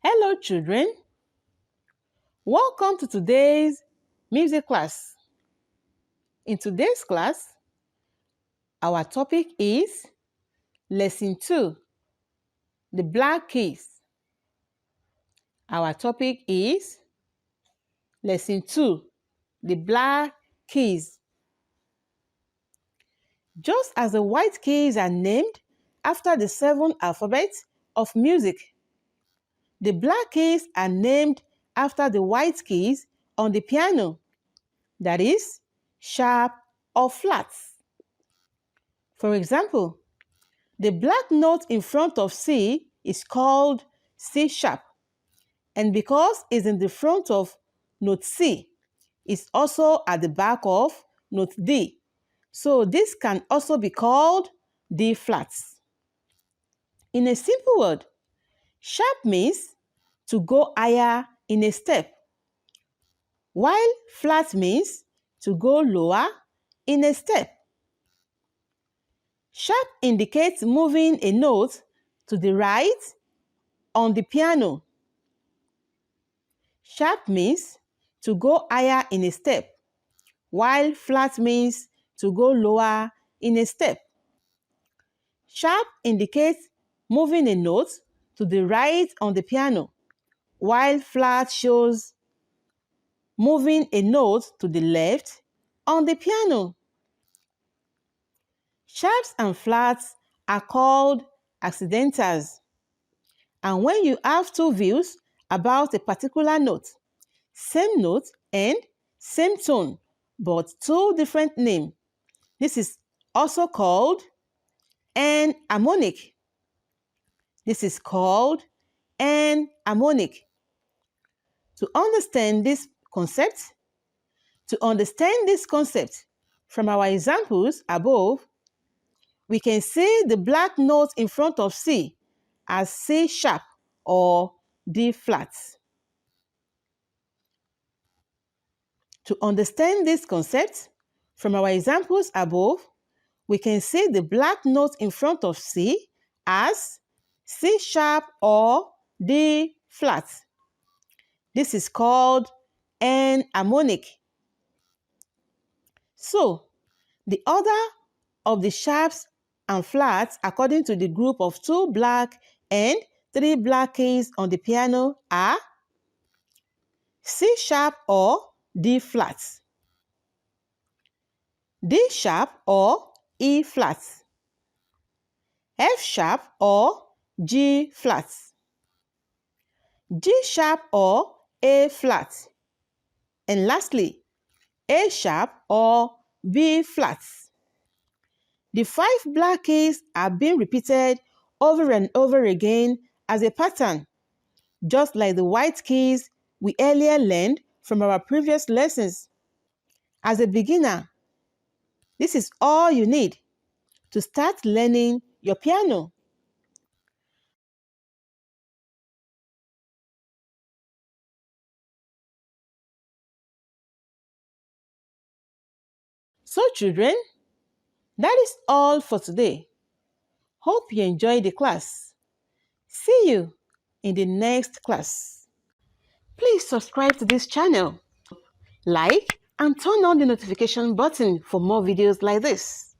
Hello children, welcome to today's music class. In today's class, our topic is Lesson 2, the black keys. Our topic is Lesson 2, the black keys. Just as the white keys are named after the 7 alphabets of music, the black keys are named after the white keys on the piano, that is, sharp or flats. For example, the black note in front of C is called C sharp, and because it's in the front of note C, it's also at the back of note D. So this can also be called D flats. In a simple word, sharp means to go higher in a step, while flat means to go lower in a step. Sharp indicates moving a note to the right on the piano. Sharp means to go higher in a step, while flat means to go lower in a step. Sharp indicates moving a note to the right on the piano, while flat shows moving a note to the left on the piano. Sharps and flats are called accidentals. And when you have two views about a particular note, same note and same tone, but two different names, this is also called an harmonic. This is called an harmonic. To understand this concept from our examples above, we can see the black note in front of C as C sharp or D flat. To understand this concept from our examples above, we can see the black note in front of C as C sharp or D flat. This is called an harmonic. So, the order of the sharps and flats according to the group of 2 black and 3 black keys on the piano are C sharp or D flat, D sharp or E flat, F sharp or G flat, G sharp or A flat, and lastly, A sharp or B flat. The 5 black keys are being repeated over and over again as a pattern, just like the white keys we earlier learned from our previous lessons. As a beginner, this is all you need to start learning your piano. So children, that is all for today. Hope you enjoyed the class. See you in the next class. Please subscribe to this channel, like, and turn on the notification button for more videos like this.